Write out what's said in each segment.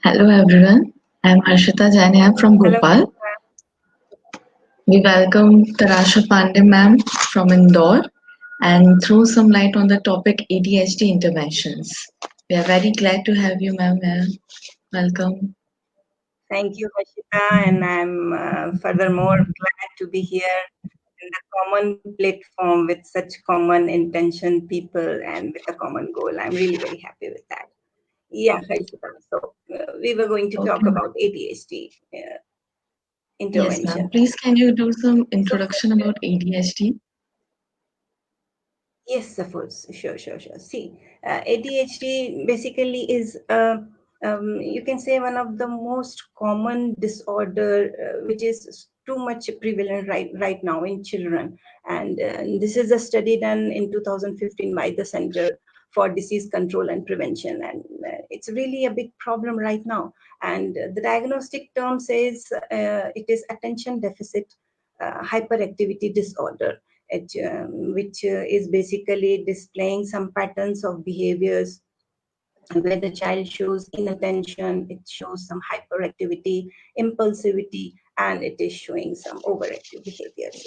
Hello everyone, I'm Harshita Jain from Hello. Bhopal. We welcome Tarasha Pandey ma'am from Indore and throw some light on the topic ADHD interventions. We are very glad to have you ma'am here. Welcome. Thank you, Hashita, and I'm furthermore glad to be here in the common platform with such common intention people and with a common goal. I'm really very happy with that. Yeah, Hashita. So we were going to talk Okay. about ADHD Yes ma'am. intervention. Please can you do some So introduction about ADHD? yes, of course. Sure. See, ADHD basically is, you can say, one of the most common disorder, which is too much prevalent right now in children. And this is a study done in 2015 by the Center for Disease Control and Prevention. And it's really a big problem right now. And the diagnostic term says it is attention deficit hyperactivity disorder which is basically displaying some patterns of behaviors where the child shows inattention, it shows some hyperactivity, impulsivity, and it is showing some overactive behaviors. Yes,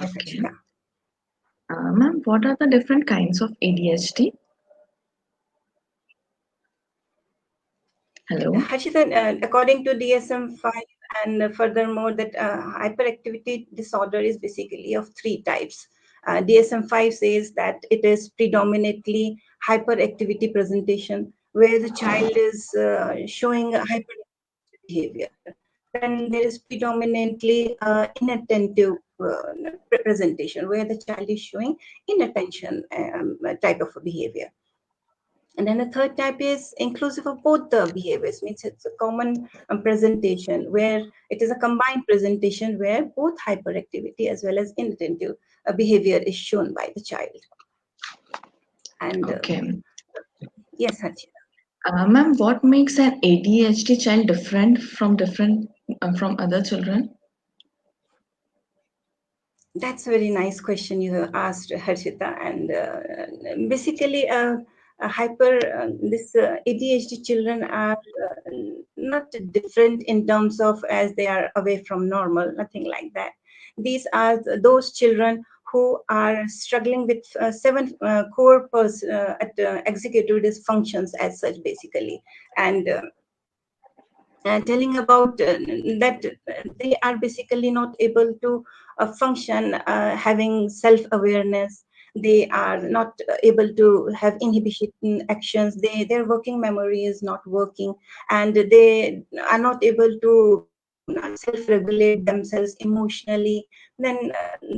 Okay. Achika. Ma'am, what are the different kinds of ADHD? Hello. Hashita, according to DSM-5, and furthermore, that hyperactivity disorder is basically of three types. DSM-5 says that it is predominantly hyperactivity presentation, where the child is showing a hyperactive behavior. Then there is predominantly inattentive presentation, where the child is showing inattention type of a behavior. And then the third type is inclusive of both the behaviors, means it's a common presentation where it is a combined presentation where both hyperactivity as well as inattentive behavior is shown by the child. And Okay. yes, Hachita. Ma'am, what makes an ADHD child different from other children? That's a very nice question you have asked, Harshita. And basically, this ADHD children are not different in terms of as they are away from normal, nothing like that. These are those children who are struggling with seven core executive dysfunctions as such, basically. And telling about that they are basically not able to function having self-awareness. They are not able to have inhibition actions. Their working memory is not working, and they are not able to self-regulate themselves emotionally. Then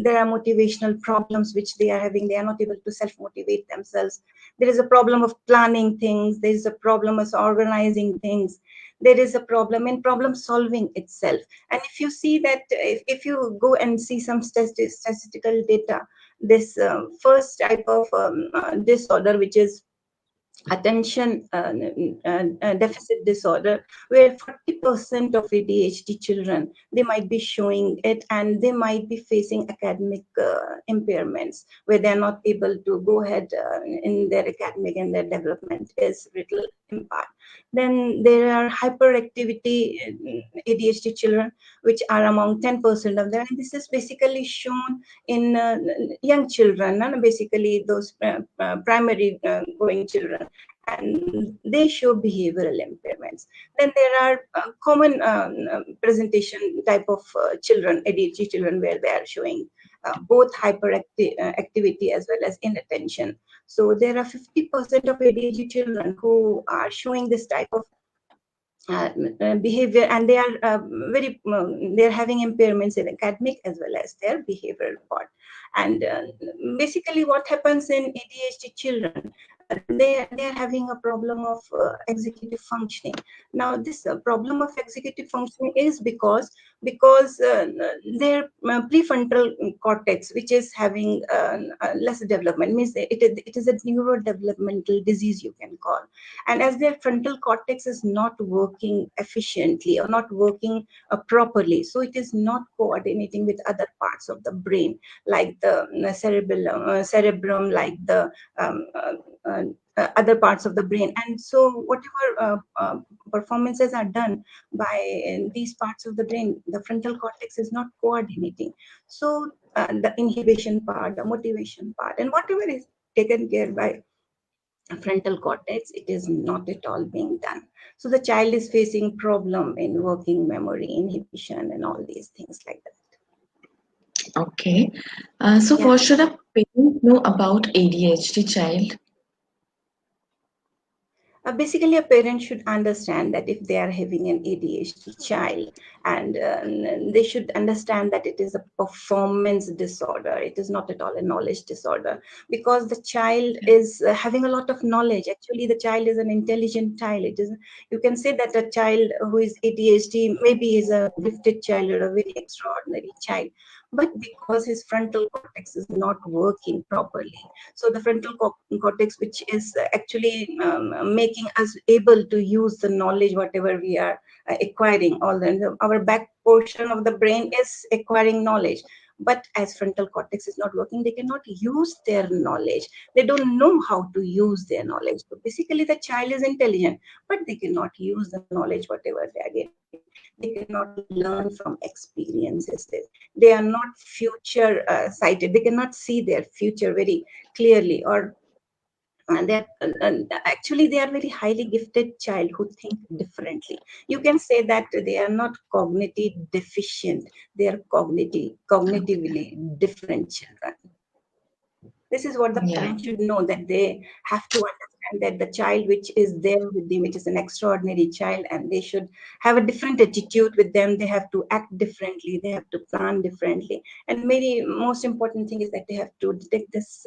there are motivational problems which they are having. They are not able to self-motivate themselves. There is a problem of planning things. There is a problem of organizing things. There is a problem in problem solving itself. And if you see that, if you go and see some statistical data, this first type of disorder, which is attention deficit disorder, where 40% of ADHD children, they might be showing it, and they might be facing academic impairments where they're not able to go ahead in their academic, and their development is little impaired. Then there are hyperactivity ADHD children, which are among 10% of them, and this is basically shown in young children, and basically those primary going children, and they show behavioral impairments. Then there are common presentation type of children, ADHD children, where they are showing both hyperactivity as well as inattention. So there are 50% of ADHD children who are showing this type of behavior, and they are they're having impairments in academic as well as their behavioral part. And basically what happens in ADHD children, they are having a problem of executive functioning. Now this problem of executive functioning is because their prefrontal cortex, which is having less development, means it is a neurodevelopmental disease, you can call. And as their frontal cortex is not working efficiently or not working properly, so it is not coordinating with other parts of the brain, like the cerebrum, like the other parts of the brain. And so whatever performances are done by these parts of the brain, the frontal cortex is not coordinating. So the inhibition part, the motivation part, and whatever is taken care by frontal cortex, it is not at all being done. So the child is facing problem in working memory, inhibition, and all these things like that. Okay. So Yeah. what should a parent know about ADHD child? Basically, a parent should understand that if they are having an ADHD child, and they should understand that it is a performance disorder. It is not at all a knowledge disorder, because the child is having a lot of knowledge. Actually, the child is an intelligent child. It is, you can say that a child who is ADHD maybe is a gifted child or a very extraordinary child, but because his frontal cortex is not working properly. So the frontal cortex, which is actually making us able to use the knowledge whatever we are acquiring, all our back portion of the brain is acquiring knowledge, but as frontal cortex is not working, they cannot use their knowledge. They don't know how to use their knowledge. So basically the child is intelligent, but they cannot use the knowledge whatever they are getting. They cannot learn from experiences. They are not future sighted. They cannot see their future very clearly, or actually they are very highly gifted child who think differently. You can say that they are not cognitive deficient, they are cognitively different children. This is what the Yeah. parents should know, that they have to understand that the child which is there with them, which is an extraordinary child, and they should have a different attitude with them. They have to act differently, they have to plan differently, and very most important thing is that they have to detect this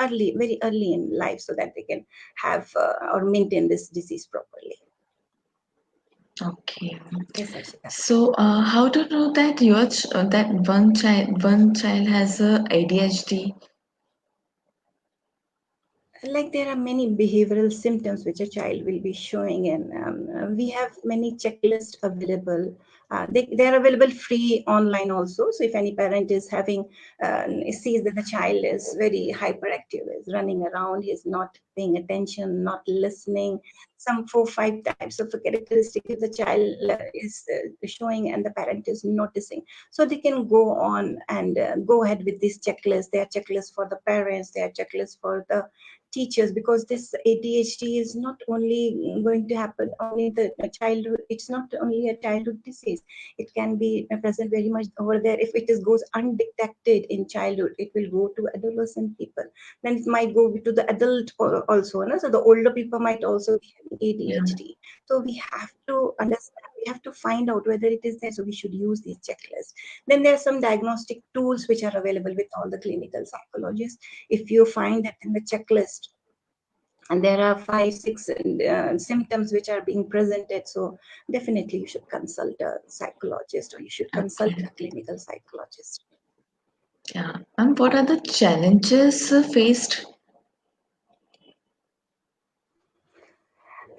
early, very early in life, so that they can have or maintain this disease properly. Okay. Yes, Arshita. So, how to know that that one child has a ADHD? Like there are many behavioral symptoms which a child will be showing, and we have many checklists available. They are available free online also. So if any parent is having sees that the child is very hyperactive, is running around, he is not paying attention, not listening, some 4 5 types of a characteristic if the child is showing and the parent is noticing, so they can go on and go ahead with this checklist. There are checklists for the parents, there are checklists for the teachers, because this ADHD is not only going to happen only in the childhood. It's not only a childhood disease. It can be present very much over there. If it is goes undetected in childhood, it will go to adolescent people. Then it might go to the adult also. No? So the older people might also be having Yeah. ADHD. So we have to understand. We have to find out whether it is there. So we should use these checklists. Then there are some diagnostic tools which are available with all the clinical psychologists. If you find that in the checklist and there are 5 6 symptoms which are being presented, so definitely you should consult a psychologist, or you should consult Okay. a clinical psychologist. Yeah. And what are the challenges faced?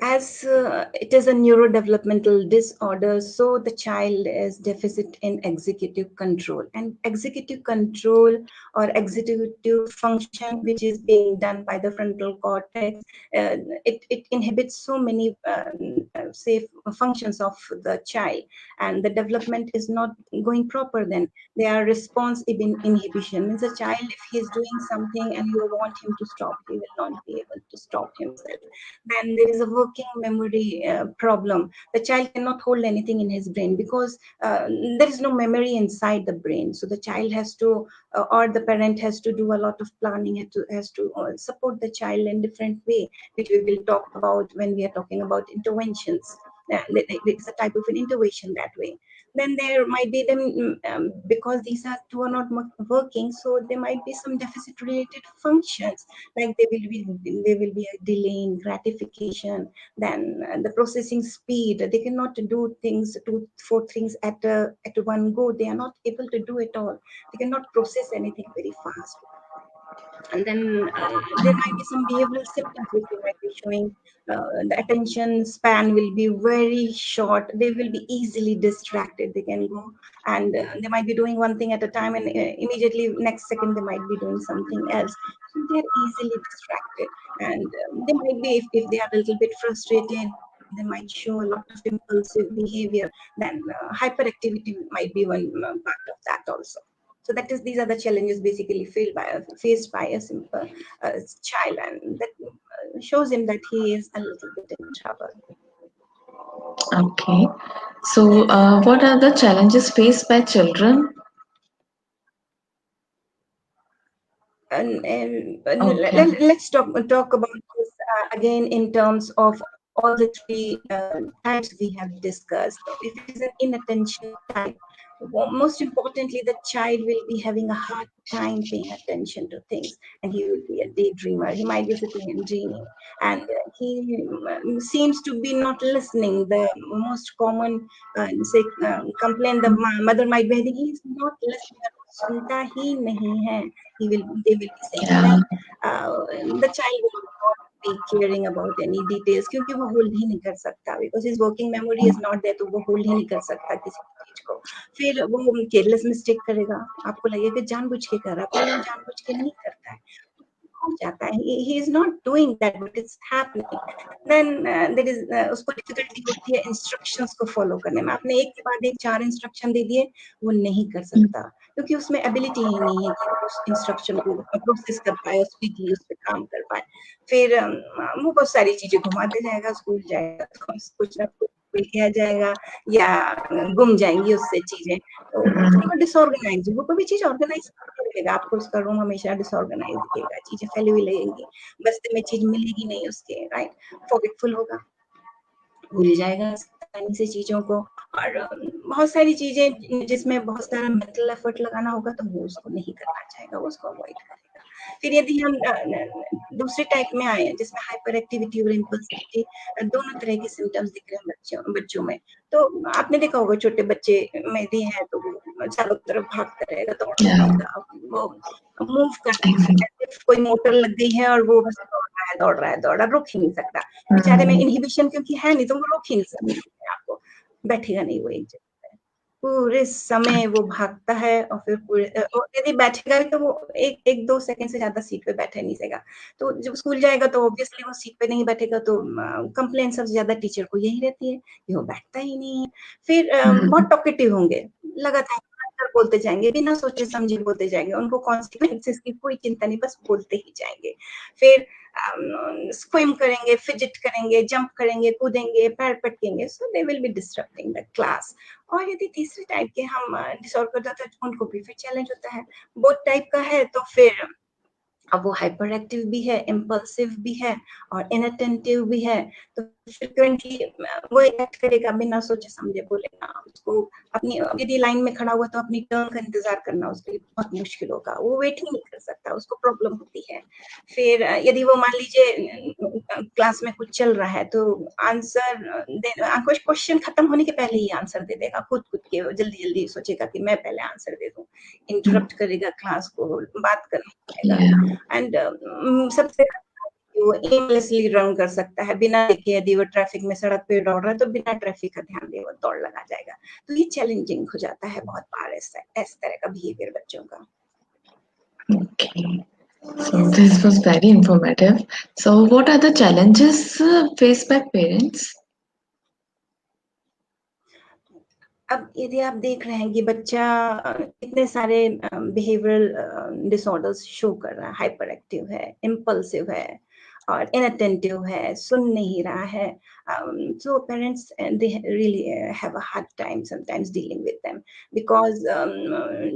As it is a neurodevelopmental disorder, so the child is deficit in executive control, and executive control or executive function which is being done by the frontal cortex, it inhibits so many say functions of the child, and the development is not going proper. Then there are response inhibition, means a child, if he is doing something and you want him to stop, he will not be able to stop himself. Then there is a working memory problem. The child cannot hold anything in his brain, because there is no memory inside the brain. So the child has to, or the parent has to do a lot of planning, has to support the child in different way, which we will talk about when we are talking about interventions. It's a type of an intervention that way. Then there might be them, because these are two are not working, so there might be some deficit related functions, like there will be a delay in gratification. Then the processing speed, they cannot do things, 2 4 things at one go. They are not able to do it all. They cannot process anything very fast. And then there might be some behavioral symptoms which they might be showing. The attention span will be very short. They will be easily distracted. They can go and they might be doing one thing at a time, and immediately next second they might be doing something else. So they're easily distracted, and they might be, if they are a little bit frustrated, they might show a lot of impulsive behavior. Then hyperactivity might be one part of that also. So that is, these are the challenges basically faced by a simple child, and that shows him that he is a little bit in trouble. Okay. So, what are the challenges faced by children? And Okay. let's talk about this again in terms of all the three types we have discussed. So if it is an inattention type, most importantly, the child will be having a hard time paying attention to things, and he will be a daydreamer. He might be sitting and dreaming, and he seems to be not listening. The most common complaint the mother might be having, he is not listening, सुनता ही नहीं है. They will be saying, Yeah. right? The child will not be caring about any details, क्योंकि वो hold ही नहीं कर सकता, because his working memory is not there, तो वो hold ही नहीं कर सकता किसी चीज को. फिर वो careless mistake करेगा, आपको लगेगा कि जानबूझ के कर रहा है, पर वो जानबूझ के नहीं करता है, हो जाता है. He is not doing that, but it's happening. Then there is उसको difficulty होती है instructions को follow करने में. आपने एक के बाद एक 4 instruction दे दिए, वो नहीं कर सकता, क्योंकि उसमें ability ही नहीं है कि वो उस instruction को process कर पाए, speedily उस पे काम कर पाए. फिर वो बहुत सारी चीजें घुमाते जाएगा, स्कूल जाएगा तो कुछ ना कुछ मिल के आ जाएगा, या गुम जाएंगी उससे चीजें. तो थोड़ा डिसऑर्गेनाइज, वो कोई भी चीज ऑर्गेनाइज लगेगा आपको, उसका रूम हमेशा डिसऑर्गेनाइज दिखेगा, चीजें फैली हुई लगेंगी, बस्ते में चीज मिलेगी नहीं उसके, राइट. फॉरगेटफुल होगा, भूल जाएगा आसानी से चीजों को, और बहुत सारी चीजें जिसमें बहुत सारा मेंटल एफर्ट लगाना होगा तो वो उसको नहीं करना चाहेगा, वो उसको अवॉइड करेगा. फिर यदि हम दूसरे टाइप में आए जिसमें हाइपर एक्टिविटी और इम्पल्सिविटी, दोनों तरह के सिम्टम्स दिख रहे हैं बच्चों में. तो आपने देखा होगा छोटे बच्चे में भी है तो वो चारों तरफ भागता रहेगा, दौड़ता Yeah. रहेगा, वो मूव करता Exactly. है, कोई मोटर लग गई है और वो बस दौड़ रहा है, रुक ही नहीं सकता. बेचारे में इनहिबिशन क्योंकि है नहीं, तो वो रोक ही नहीं सकते आपको, बैठेगा नहीं वो एक जगह पे, पूरे समय वो भागता है. और फिर यदि बैठेगा भी तो वो एक 2 सेकंड से ज्यादा सीट पे बैठे नहीं सकेगा. तो जब स्कूल जाएगा तो ऑब्वियसली वो सीट पे नहीं बैठेगा, तो कंप्लेन सबसे ज्यादा टीचर को यही रहती है कि वो बैठता ही नहीं है. फिर बहुत टॉकेटिव होंगे, लगातार बोलते जाएंगे, बिना सोचे समझे बोलते जाएंगे, उनको कॉन्सिक्वेंसेस की कोई चिंता नहीं, बस बोलते ही जाएंगे. फिर स्विम करेंगे, फिजिट करेंगे, जंप करेंगे, कूदेंगे, पैर पटकेंगे, so they will be disturbing the class. और यदि तीसरे टाइप के हम डिसऑर्डर करते हैं तो उनको भी फिर चैलेंज होता है. बोथ टाइप का है तो फिर अब वो हाइपर एक्टिव भी है, इम्पल्सिव भी है और इनअटेंटिव भी है, तो फ्रिक्वेंटली वो एक्ट करेगा, बिना सोचे समझे बोलेगा. उसको अपनी, यदि लाइन में खड़ा हुआ तो अपनी टर्न का इंतजार करना उसके लिए बहुत मुश्किल होगा, वो वेट ही नहीं कर सकता, उसको प्रॉब्लम होती है. फिर यदि वो मान लीजिए क्लास में कुछ चल रहा है तो आंसर क्वेश्चन खत्म होने के पहले ही आंसर दे देगा, खुद के जल्दी जल्दी सोचेगा कि मैं पहले आंसर दे दूं, इंटरप्ट करेगा क्लास को, बात करने Yeah. एंड सबसे वो एमलेसली रन कर सकता है, बिना देखे यदि वो ट्रैफिक में सड़क पे दौड़ रहा है तो बिना ट्रैफिक का ध्यान दे वो दौड़ लगा जाएगा. तो ये चैलेंजिंग हो जाता है बहुत बार इस तरह का बिहेवियर बच्चों का. Okay. So this was very informative. So what are the challenges faced by parents? अब यदि आप देख रहे हैं कि बच्चा इतने सारे बिहेवियरल डिसऑर्डर्स शो कर रहा है, हाइपर एक्टिव है, इम्पल्सिव है और इनअटेंटिव है, सुन नहीं रहा है, so parents they really have a hard time sometimes dealing with them, because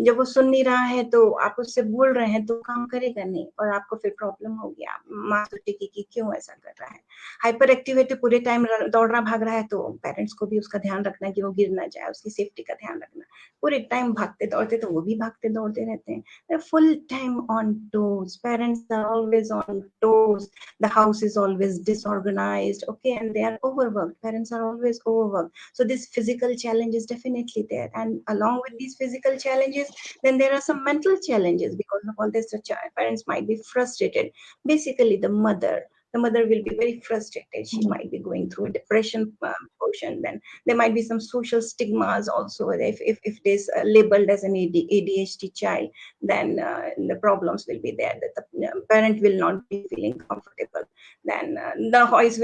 जब वो सुन नहीं रहा है तो आप उससे बोल रहे हैं तो काम करेगा नहीं और आपको फिर प्रॉब्लम होगी, आप माँ सोचेगी कि क्यों ऐसा कर रहा है. हाइपर एक्टिव है तो पूरे टाइम दौड़ रहा भाग रहा है, तो पेरेंट्स को भी उसका ध्यान रखना कि वो गिर ना जाए, उसकी सेफ्टी का ध्यान रखना। पूरे टाइम भागते दौड़ते तो वो भी भागते दौड़ते रहते हैं, full time on toes, parents are always on toes, the house is always disorganized, okay, and they are overworked, parents are always overworked. So this physical challenge is definitely there, and along with these physical challenges, then there are some mental challenges. Because of all this, the parents might be frustrated. Basically the mother will be very frustrated. She might be going through a depression portion. Then there might be some social stigmas also. If it is labeled as an ADHD child, then the problems will be there, that the parent will not be feeling comfortable. Then the house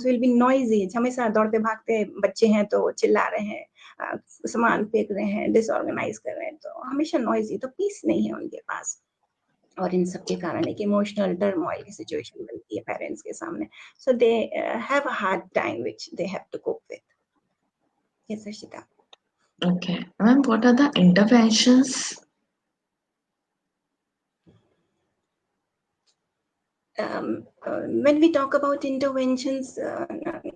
will be noisy. हमेशा दौड़ते भागते बच्चे हैं तो चिल्ला रहे हैं, सामान फेंक रहे हैं, डिसऑर्गेनाइज कर रहे हैं, तो हमेशा नॉइजी, तो पीस नहीं है उनके पास। और इन सब के कारण एक इमोशनल टर्मोइल की सिचुएशन बनती है पेरेंट्स के सामने, so they have a hard time which they have to cope with. Yes Arshita. Okay. Ma'am, what are the interventions? When we talk about interventions,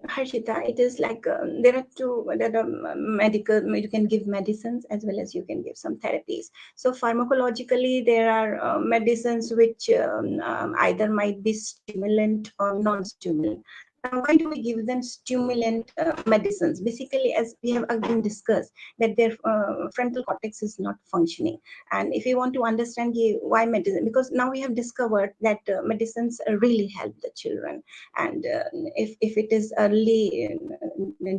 Harshita, it is like there are medical, you can give medicines as well as you can give some therapies. So pharmacologically, there are medicines which either might be stimulant or non-stimulant. Now, why do we give them stimulant medicines? Basically, as we have again discussed, that their frontal cortex is not functioning. And if you want to understand why medicine, because now we have discovered that medicines really help the children, and if it is early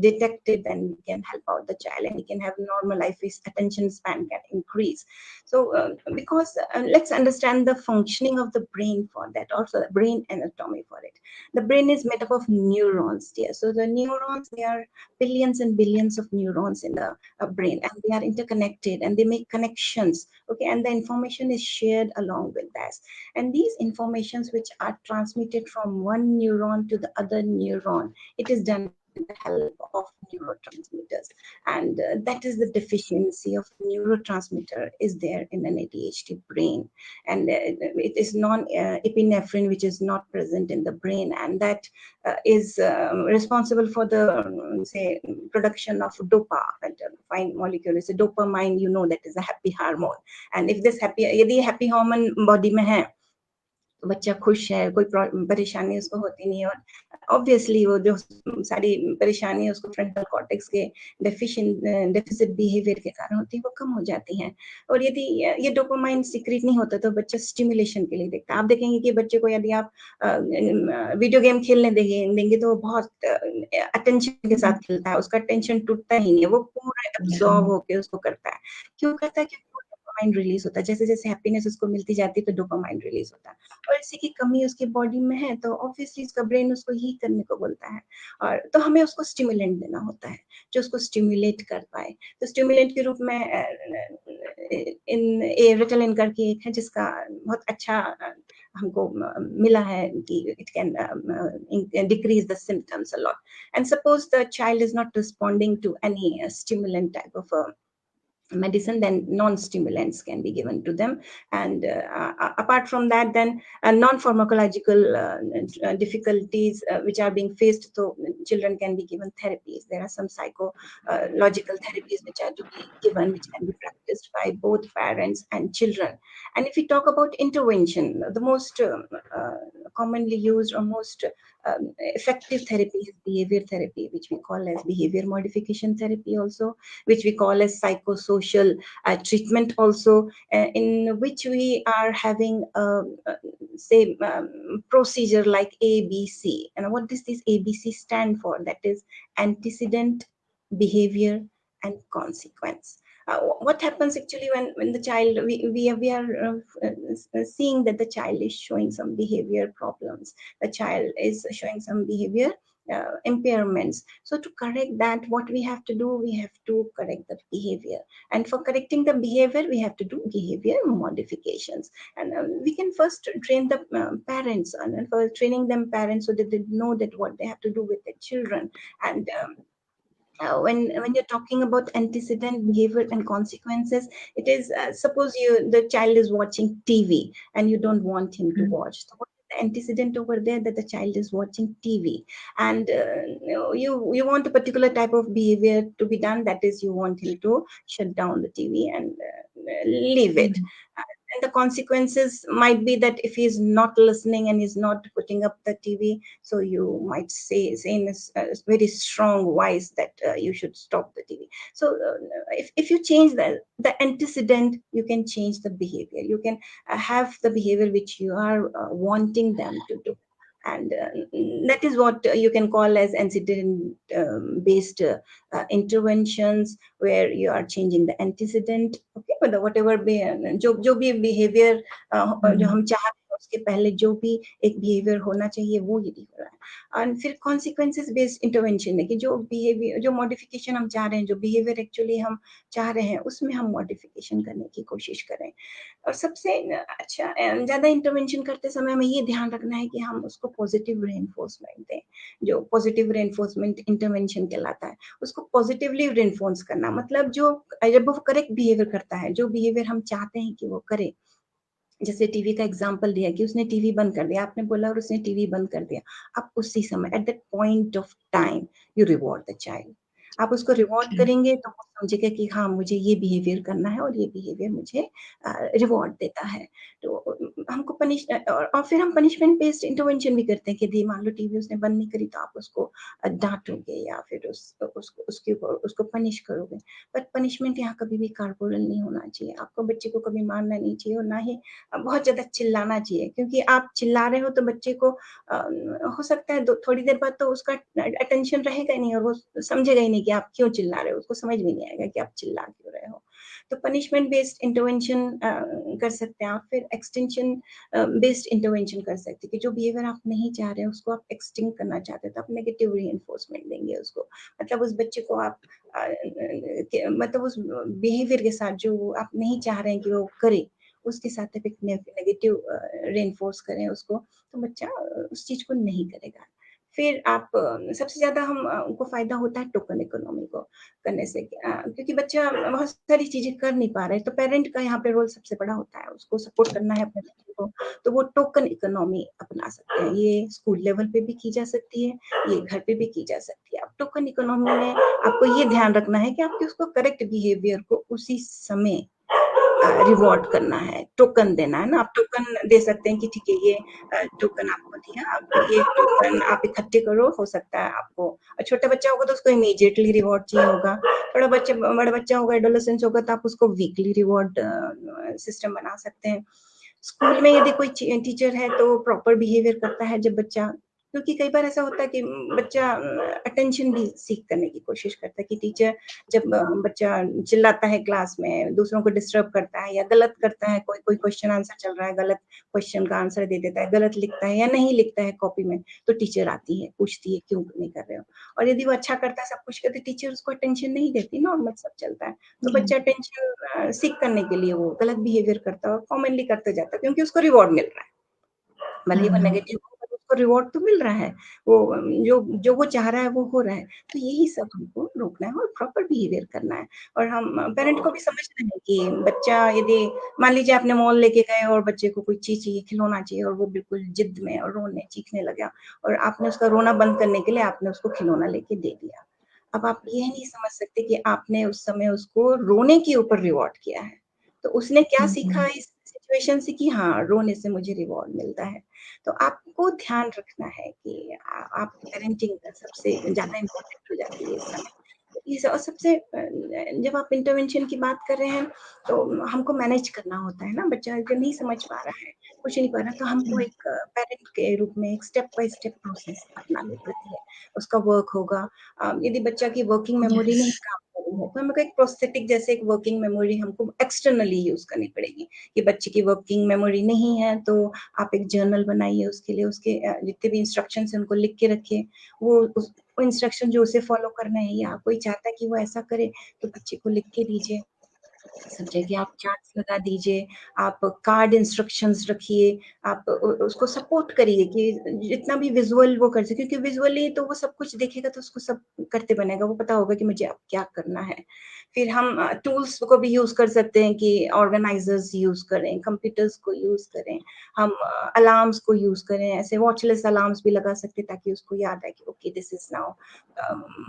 detected, then we can help out the child and he can have normal life, his attention span can increase. So because let's understand the functioning of the brain for that, also the brain anatomy for it. The brain is made up of neurons, dear. So the neurons, there are billions and billions of neurons in the brain, and they are interconnected and they make connections, okay, and the information is shared along with that. And these informations which are transmitted from one neuron to the other neuron, it is done with the help of neurotransmitters, and that is the deficiency of neurotransmitter is there in an ADHD brain. And it is non-epinephrine which is not present in the brain, and that is responsible for the say production of dopamine molecule. Is a dopamine, you know, that is a happy hormone. And if this यदि happy hormone body में है, तो बच्चा खुश है, कोई परेशानी उसको होती नहीं है, और ऑब्वियसली वो जो सारी परेशानी उसको फ्रंटल कॉर्टेक्स के डेफिसिट बिहेवियर के कारण होती है, वो कम हो जाती हैं। और यदि ये डोपामाइन सीक्रेट नहीं होता तो बच्चा स्टिमुलेशन के लिए देखता है। आप देखेंगे कि बच्चे को यदि आप वीडियो गेम खेलने देंगे तो वो बहुत अटेंशन के साथ खेलता है, उसका टेंशन टूटता ही नहीं है, वो पूरा एब्जॉर्ब होकर उसको करता है। क्यों करता है? क्योंकि डोपामाइन रिलीज होता है, जैसे जैसे हैप्पीनेस उसको मिलती जाती है तो डोपामाइन रिलीज होता है, और इसी की कमी उसकी बॉडी में है तो ऑब्वियसली उसका ब्रेन उसको ही करने को बोलता है, और तो हमें उसको स्टिमुलेंट देना होता है जो उसको स्टिमुलेट कर पाए। तो स्टिमुलेंट के रूप में रिटालिन करके एक है जिसका बहुत अच्छा हमको मिला है कि it can decrease the symptoms a lot. And suppose the child is not responding to any stimulant type of medicine, then non-stimulants can be given to them. And apart from that, then non-pharmacological difficulties which are being faced, so children can be given therapies. There are some psychological therapies which are to be given, which can be practiced by both parents and children. And if we talk about intervention, the most commonly used or most effective therapy is behavior therapy, which we call as behavior modification therapy also, which we call as psychosocial treatment also, in which we are having say procedure like ABC. And what does this ABC stand for? That is antecedent, behavior, and consequence. What happens actually when the child, we are seeing that the child is showing some behavior problems, the child is showing some behavior impairments. So to correct that, what we have to do, we have to correct the behavior, and for correcting the behavior we have to do behavior modifications. And we can first train the parents, and for training them parents, so that they know that what they have to do with their children. And when you're talking about antecedent, behavior, and consequences, it is suppose the child is watching TV and you don't want him to watch. So what is antecedent over there that the child is watching TV, and you want a particular type of behavior to be done. That is, you want him to shut down the TV and leave it. And the consequences might be that if he's not listening and he's not putting up the TV, so you might say in a very strong voice that you should stop the TV. So if you change the antecedent, you can change the behavior. You can have the behavior which you are wanting them to do. And that is what you can call as antecedent based interventions, where you are changing the antecedent. Okay, मतलब whatever भी जो भी behavior जो हम चाह रहे हैं उसके पहले जो भी एक behavior होना चाहिए वो यदि हो रहा है, और फिर consequences based intervention है कि जो behavior जो modification हम चाह रहे हैं, जो behavior actually हम चाह रहे हैं उसमें हम modification करने की कोशिश करें। और सबसे अच्छा ज़्यादा इंटरवेंशन करते समय हमें ये ध्यान रखना है कि हम उसको पॉजिटिव रेनफोर्समेंट दें, जो पॉजिटिव रेनफोर्समेंट इंटरवेंशन कहलाता है। उसको पॉजिटिवली रेनफोर्स करना मतलब जो जब वो करेक्ट बिहेवियर करता है, जो बिहेवियर हम चाहते हैं कि वो करे, जैसे टीवी का एग्जांपल दिया कि उसने टीवी बंद कर दिया, आपने बोला और उसने टीवी बंद कर दिया। आप उसी समय at that point of time you reward the child. आप उसको रिवॉर्ड करेंगे तो वो समझेगा कि हाँ, मुझे ये बिहेवियर करना है और ये बिहेवियर मुझे रिवॉर्ड देता है। तो हमको और फिर हम पनिशमेंट बेस्ड इंटरवेंशन भी करते हैं कि यदि मान लो टीवी उसने बंद नहीं करी तो आप उसको डाँटोगे या फिर उसको पनिश करोगे। बट पनिशमेंट यहाँ कभी भी कार्पोरल नहीं होना चाहिए। आपको बच्चे को कभी मारना नहीं चाहिए और ना ही बहुत ज़्यादा चिल्लाना चाहिए, क्योंकि आप चिल्ला रहे हो तो बच्चे को हो सकता है थोड़ी देर बाद तो उसका अटेंशन रहेगा ही नहीं और वो समझेगा ही नहीं कि आप क्यों चिल्ला रहे हो, उसको समझ में नहीं आएगा कि आप चिल्ला क्यों रहे हो। तो पनिशमेंट बेस्ड इंटरवेंशन कर सकते हैं आप। फिर एक्सटेंशन बेस्ड इंटरवेंशन कर सकते हैं कि जो बिहेवियर आप नहीं चाह रहे हैं उसको आप एक्सटिंग करना चाहते हैं तो आप नेगेटिव रीइंफोर्समेंट देंगे उसको। मतलब उस बच्चे को आप मतलब उस बिहेवियर के साथ जो आप नहीं चाह रहे हैं कि वो करे, उसके साथ आप एक नेगेटिव रेनफोर्स करें उसको, तो बच्चा उस चीज़ को नहीं करेगा। फिर आप सबसे ज़्यादा उनको फ़ायदा होता है टोकन इकोनॉमी को करने से, क्योंकि बच्चा बहुत सारी चीज़ें कर नहीं पा रहा है, तो पेरेंट का यहाँ पे रोल सबसे बड़ा होता है, उसको सपोर्ट करना है अपने बच्चे को, तो वो टोकन इकोनॉमी अपना सकते हैं। ये स्कूल लेवल पे भी की जा सकती है, ये घर पे भी की जा सकती है। अब टोकन इकोनॉमी में आपको ये ध्यान रखना है कि आपके उसको करेक्ट बिहेवियर को उसी समय रिवॉर्ड करना है, टोकन देना है ना। आप टोकन दे सकते हैं कि ठीक है ये टोकन आपको दिया, आप ये टोकन आप इकट्ठे करो, हो सकता है आपको छोटा बच्चा होगा तो उसको इमीडिएटली रिवॉर्ड चाहिए होगा, बड़ा बच्चा होगा, एडोलेसेंस होगा तो आप उसको वीकली रिवॉर्ड सिस्टम बना सकते हैं। स्कूल में यदि कोई टीचर है तो प्रॉपर बिहेवियर करता है जब बच्चा, क्योंकि कई बार ऐसा होता है कि बच्चा अटेंशन भी सीख करने की कोशिश करता है कि टीचर जब बच्चा चिल्लाता है क्लास में, दूसरों को डिस्टर्ब करता है या गलत करता है, कोई क्वेश्चन आंसर चल रहा है, गलत क्वेश्चन का आंसर दे देता है, गलत लिखता है या नहीं लिखता है कॉपी में, तो टीचर आती है, पूछती है क्यों नहीं कर रहे हो? और यदि वो अच्छा करता है, सब कुछ करता है, टीचर उसको अटेंशन नहीं देती, नॉर्मल सब चलता है। तो बच्चा अटेंशन सीख करने के लिए वो गलत बिहेवियर करता है और कॉमनली करते जाता है क्योंकि उसको रिवॉर्ड मिल रहा है। भले ही वो नेगेटिव हो पर उसको रिवॉर्ड तो मिल रहा है। वो जो वो चाह रहा है वो हो रहा है। तो यही सब हमको रोकना है और प्रॉपर बिहेवियर करना है। और हम पेरेंट को भी समझना है कि बच्चा यदि मान लीजिए आपने मॉल लेके गए और बच्चे को कोई चीज़ चाहिए, खिलौना चाहिए और वो बिल्कुल ज़िद में और रोने, चीखने लगा और आपने उसका रोना बंद करने के लिए आपने उसको खिलौना लेके दे दिया। अब आप ये नहीं समझ सकते कि आपने उस समय उसको रोने के ऊपर रिवॉर्ड किया है। तो उसने क्या सीखा इस सिचुएशन से कि हाँ, रोने से मुझे रिवॉर्ड मिलता है। तो आपको ध्यान रखना है कि आपकी पेरेंटिंग सबसे ज़्यादा इम्पोर्टेंट हो जाती है इस समय। और सबसे जब आप इंटरवेंशन की बात कर रहे हैं, तो हमको मैनेज करना होता है ना, बच्चा अगर नहीं समझ पा रहा है, कुछ नहीं पा रहा, तो हमको एक पेरेंट के रूप में एक स्टेप बाय स्टेप प्रोसेस अपनानी पड़ती है। उसका वर्क होगा, यदि बच्चा की वर्किंग मेमोरी नहीं काम कर रही है, तो हमको एक प्रोस्थेटिक जैसे एक वर्किंग मेमोरी हमको एक्सटर्नली यूज़ करनी पड़ेगी। कि बच्चे की वर्किंग मेमोरी नहीं है, तो आप एक जर्नल बनाइए उसके लिए, उसके जितने भी इंस्ट्रक्शंस हैं उनको लिख के रखिए। वो इंस्ट्रक्शन जो उसे फॉलो करना है या कोई चाहता है कि वो ऐसा करे, तो बच्चे को लिख के दीजिए। सब जगह आप चार्ट्स लगा दीजिए, आप कार्ड इंस्ट्रक्शंस रखिए, आप उसको सपोर्ट करिए कि जितना भी विजुअल वो कर सके, क्योंकि विजुअली तो वो सब कुछ देखेगा तो उसको सब करते बनेगा, वो पता होगा कि मुझे अब क्या करना है। फिर हम टूल्स को भी यूज़ कर सकते हैं कि ऑर्गेनाइज़र्स यूज़ करें, कंप्यूटर्स को यूज़ करें, हम अलार्म्स को यूज़ करें, ऐसे वॉचलेस अलार्म्स भी लगा सकते हैं ताकि उसको याद आए कि okay this is now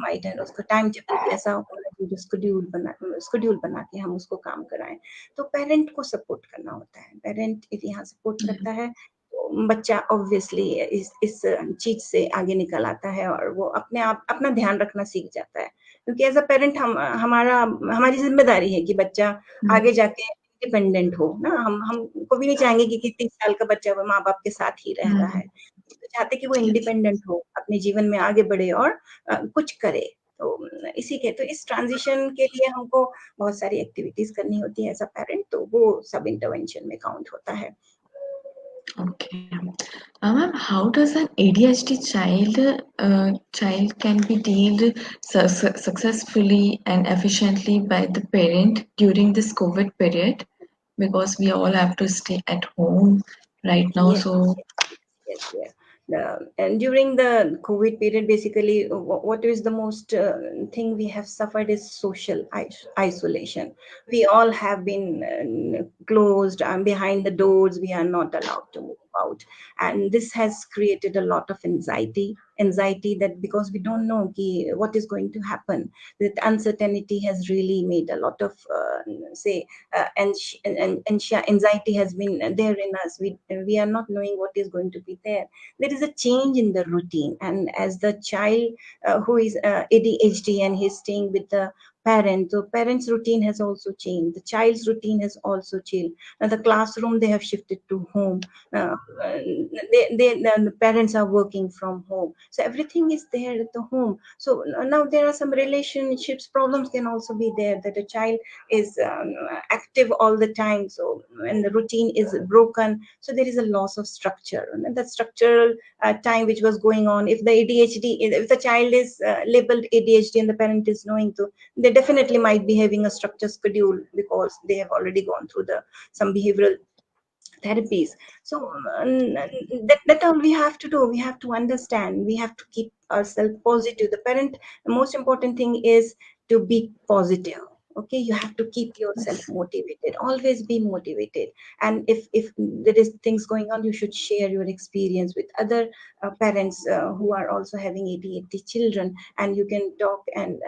my turn. उसका टाइम टेबल भी ऐसा होना चाहिए, शेड्यूल बना के हम उसको काम कराएँ। तो पेरेंट को सपोर्ट करना होता है। पेरेंट यदि यहाँ सपोर्ट करता है, तो बच्चा ऑब्वियसली इस चीज़ से आगे निकल आता है और वो अपने आप अपना ध्यान रखना सीख जाता है। क्योंकि एज़ अ पेरेंट हमारी ज़िम्मेदारी है कि बच्चा आगे जाके इंडिपेंडेंट हो ना। हम कभी नहीं चाहेंगे कि 30 साल का बच्चा वो माँ-बाप के साथ ही रह रहा है। तो चाहते हैं कि वो Yes. इंडिपेंडेंट हो, अपने जीवन में आगे बढ़े और कुछ करे। तो इस ट्रांज़िशन के लिए हमको बहुत सारी एक्टिविटीज़ करनी होती है एज़ अ पेरेंट, तो वो सब इंटरवेंशन में काउंट होता है। Okay. Ma'am, how does an ADHD child can be dealt successfully and efficiently by the parent during this COVID period? Because we all have to stay at home right now. Yes, So, yes, yes. And during the COVID period, basically, what is the most thing we have suffered is social isolation. We all have been closed behind the doors. We are not allowed to move out, and this has created a lot of anxiety. Anxiety that because we don't know what is going to happen. That uncertainty has really made a lot of say anxiety has been there in us. We are not knowing what is going to be there. There is a change in the routine, and as the child who is ADHD and he's staying with the parent, so parents routine has also changed, the child's routine has also changed. Now the classroom they have shifted to home. The parents are working from home, so everything is there at the home. So now there are some relationships problems can also be there, that a child is active all the time, so when the routine is broken, so there is a loss of structure, and that structural time which was going on. If the ADHD, if the child is labeled ADHD and the parent is knowing to, they definitely might be having a structured schedule because they have already gone through the some behavioral therapies. So that all we have to do. We have to understand, we have to keep ourselves positive. The parent, the most important thing is to be positive. Okay, you have to keep yourself yes. motivated, always be motivated. And if there is things going on, you should share your experience with other parents who are also having ADHD children, and you can talk and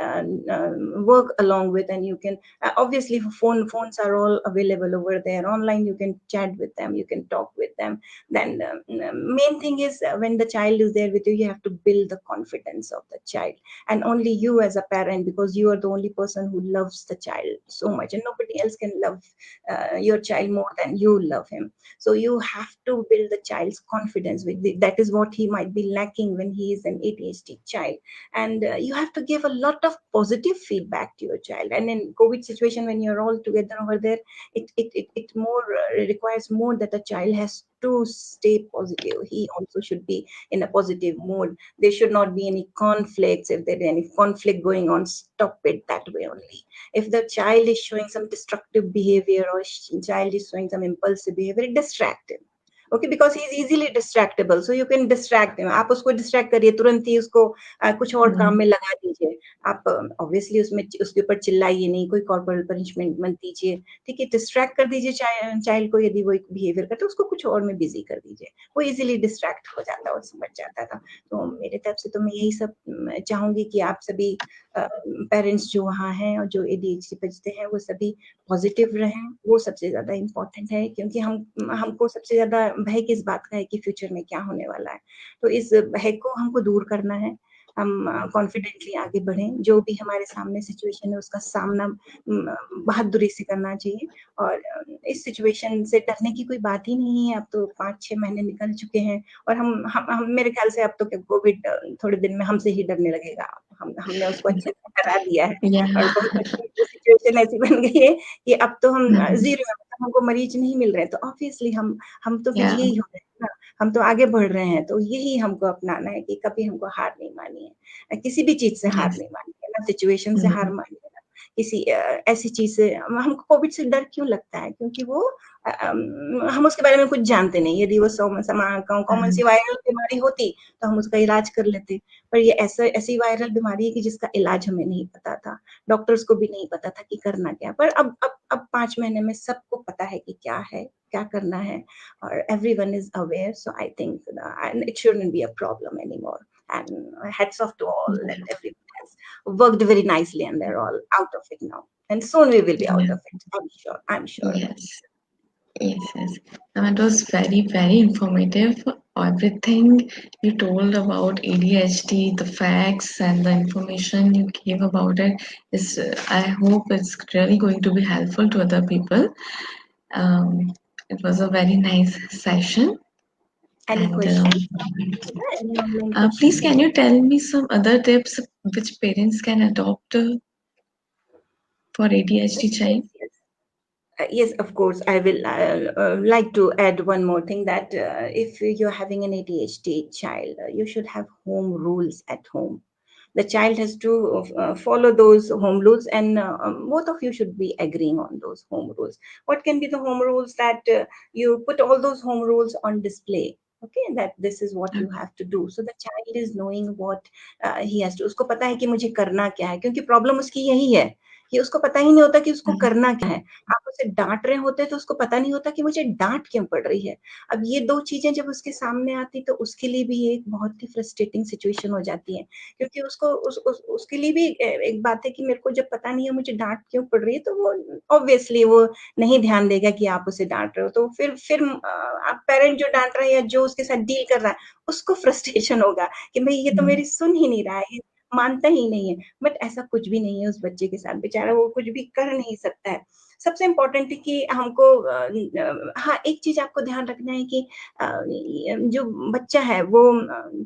work along with, and you can obviously phones are all available over there online. You can chat with them, you can talk with them. Then main thing is when the child is there with you, you have to build the confidence of the child, and only you as a parent, because you are the only person who loves the child so much, and nobody else can love your child more than you love him. So you have to build the child's confidence with that is what he might be lacking when he is an ADHD child. And you have to give a lot of positive feedback to your child. And in COVID situation, when you're all together over there, it more requires more that a child has to stay positive. He also should be in a positive mood. There should not be any conflicts. If there is any conflict going on, stop it that way only. If the child is showing some destructive behavior, or child is showing some impulsive behavior, distract him. Okay, because he is easily distractible, so you can distract him. आप उसको distract करिए, तुरंत ही उसको कुछ और काम Mm, में लगा दीजिए। आप ऑब्वियसली उसमें उसके ऊपर चिल्लाइए नहीं, कोई कॉर्पोरल पनिशमेंट मत दीजिए, ठीक है? डिस्ट्रैक्ट कर दीजिए चाइल्ड को, यदि वो एक बिहेवियर करता है उसको कुछ और में बिजी कर दीजिए, वो इजीली डिस्ट्रैक्ट हो जाता है और समझ जाता था। तो मेरे तरफ से तो मैं यही सब चाहूंगी कि आप सभी पेरेंट्स जो वहाँ हैं और जो ADHD बचते हैं, वो सभी पॉजिटिव रहें, वो सबसे ज़्यादा इम्पोर्टेंट है। क्योंकि हमको सबसे ज़्यादा भय किस बात का है कि फ्यूचर में क्या होने वाला है। तो इस भय को हमको दूर करना है। हम कॉन्फिडेंटली आगे बढ़ें, जो भी हमारे सामने सिचुएशन है उसका सामना बहादुरी से करना चाहिए। और इस सिचुएशन से डरने की कोई बात ही नहीं है। अब तो 5-6 महीने निकल चुके हैं और हम मेरे ख्याल से अब तो कोविड थोड़े दिन में हमसे ही डरने लगेगा। हमने उसको अच्छे से हरा दिया है और yeah. बहुत अच्छी सिचुएशन ऐसी बन गई है कि अब तो हम Mhm. ज़ीरो है, मतलब हमको मरीज़ नहीं मिल रहे हैं, तो ऑब्वियसली हम तो फिर Yeah. यही हो रहे हैं ना, हम तो आगे बढ़ रहे हैं, तो यही हमको अपनाना है कि कभी हमको हार नहीं मानी है। किसी भी चीज़ से हार Yes. नहीं मानी है, ना सिचुएशन से हार Mhm. मानी है, ना किसी ऐसी चीज से। हमको कोविड से डर क्यों लगता है? क्योंकि वो हम उसके बारे में कुछ जानते नहीं। यदि वो कॉमन सी वायरल बीमारी होती तो हम उसका इलाज कर लेते, पर ये ऐसी वायरल बीमारी है कि जिसका इलाज हमें नहीं पता था, डॉक्टर्स को भी नहीं पता था कि करना क्या। पर अब 5 महीने में सबको पता है कि क्या है, क्या करना है, और everyone is aware. So I think and it shouldn't be a problem anymore. And hats off to all, and everyone has worked very nicely, and they're all out of it now. And soon we will be out Yeah. of it. I'm sure. I'm sure. Yes. Yes, yes. It was very, very informative. Everything you told about ADHD, the facts and the information you gave about it is, I hope it's really going to be helpful to other people. It was a very nice session. Any And questions? Any online please, questions? can you tell me some other tips which parents can adopt for ADHD child? Yes. Yes, of course. I will like to add one more thing, that if you're having an ADHD child, you should have home rules at home. The child has to follow those home rules, and both of you should be agreeing on those home rules. What can be the home rules? That you put all those home rules on display. Okay, that this is what you have to do. So the child is knowing what he has to. उसको पता है कि मुझे करना क्या है, क्योंकि problem उसकी यही है कि उसको पता ही नहीं होता कि उसको करना क्या है। आप उसे डांट रहे होते तो उसको पता नहीं होता कि मुझे डांट क्यों पड़ रही है। अब ये 2 चीजें जब उसके सामने आती तो उसके लिए भी एक बहुत ही फ्रस्ट्रेटिंग सिचुएशन हो जाती है, क्योंकि उसको उसके लिए भी एक बात है कि मेरे को जब पता नहीं है मुझे डांट क्यों पड़ रही है, तो वो ऑब्वियसली वो नहीं ध्यान देगा कि आप उसे डांट रहे हो। तो फिर आप पेरेंट जो डांट रहा है या जो उसके साथ डील कर रहा है, उसको फ्रस्ट्रेशन होगा कि भाई ये तो मेरी सुन ही नहीं रहा है, ये मानता ही नहीं है। बट ऐसा कुछ भी नहीं है उस बच्चे के साथ, बेचारा वो कुछ भी कर नहीं सकता है। सबसे इम्पोर्टेंट है कि हमको हाँ, एक चीज़ आपको ध्यान रखना है कि जो बच्चा है वो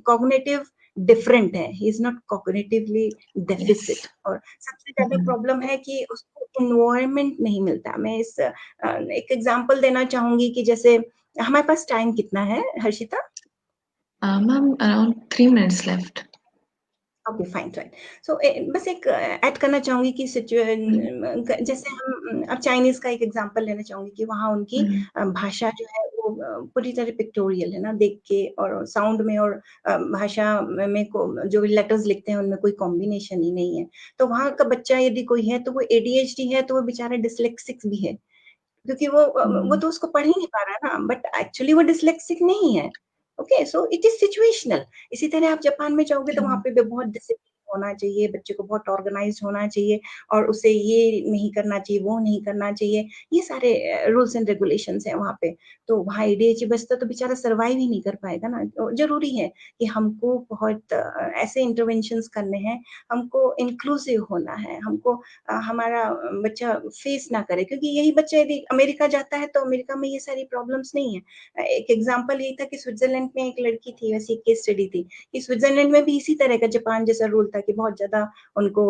कॉग्निटिव डिफरेंट है, he is not cognitively deficit. Yes. और सबसे ज़्यादा प्रॉब्लम है कि उसको एनवायरनमेंट नहीं मिलता। मैं एक एग्ज़ाम्पल देना चाहूँगी कि जैसे हमारे पास टाइम कितना है, Harshita? Ma'am, around 3 minutes left. Okay, fine fine. So बस एक ऐड करना चाहूँगी कि Mm, जैसे हम अब चाइनीज़ का एक एग्ज़ाम्पल लेना चाहूँगी कि वहाँ उनकी mm, भाषा जो है वो पूरी तरह पिक्टोरियल है ना, देख के और साउंड में, और भाषा में को जो भी लेटर्स लिखते हैं उनमें कोई कॉम्बिनेशन ही नहीं है। तो वहाँ का बच्चा यदि कोई है तो वो एडीएचडी है, तो वो बेचारा डिस्लेक्सिक भी है। क्योंकि वो mm, तो उसको पढ़ ही नहीं पा रहा है ना, बट एक्चुअली वो डिस्लेक्सिक नहीं है। Okay, so it is situational. इसी तरह आप जापान में जाओगे तो वहाँ mm, पे भी बहुत डिसिप्लिन होना चाहिए, बच्चे को बहुत ऑर्गनाइज़्ड होना चाहिए, और उसे ये नहीं करना चाहिए, वो नहीं करना चाहिए। ये सारे रूल्स एंड रेगुलेशंस हैं वहाँ पे। तो वहाँ एडीएचडी बच्चा तो बेचारा सर्वाइव ही नहीं कर पाएगा ना। तो ज़रूरी है कि हमको बहुत ऐसे इंटरवेंशंस करने हैं, हमको इंक्लूसिव होना है, हमको हमारा बच्चा फेस ना करे, क्योंकि यही बच्चा यदि अमेरिका जाता है तो अमेरिका में ये सारी प्रॉब्लम्स नहीं है। एक एग्जांपल यही था कि स्विट्जरलैंड में एक लड़की थी, वैसी एक केस स्टडी थी कि स्विट्जरलैंड में भी इसी तरह का जापान जैसा रूल था कि बहुत ज़्यादा उनको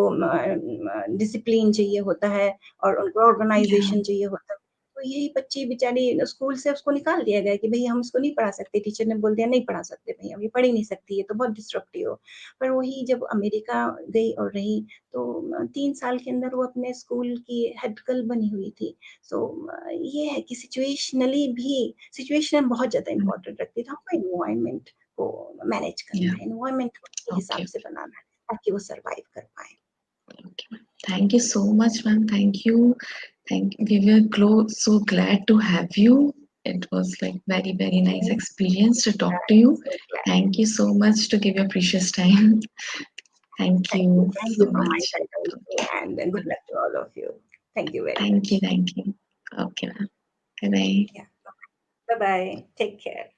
डिसिप्लिन चाहिए होता है और उनको yeah. ऑर्गेनाइजेशन चाहिए होता है। तो यही बच्ची बेचारी स्कूल से उसको निकाल दिया गया कि भई हम इसको नहीं पढ़ा सकते, टीचर ने बोल दिया नहीं पढ़ा सकते भई, अब ये पढ़ ही नहीं सकती, ये तो बहुत डिस्ट्रप्टिव हो। पर वही जब अमेरिका गई और रही तो 3 साल के अंदर वो अपने स्कूल की हेड गर्ल बनी हुई थी। सो ये है कि सिचुएशन बहुत ज़्यादा Mm, इम्पोर्टेंट रखती है, तो हमको एनवायरनमेंट को मैनेज करना yeah. है, एनवायरनमेंट को उसके हिसाब Okay. से बनाना है, ताकि वो सर्वाइव कर पाएँ। Okay. Thank you so much, ma'am. Thank you. We were so glad to have you. It was like very, very nice Okay? experience to talk to you. So glad. Thank you so much to give your precious time. Thank Thank you. you Thank so you from my much. side also, and good luck to all of you. Thank you very Thank you. much. Thank you. Okay, ma'am. Bye bye. Yeah. Bye-bye. Take care.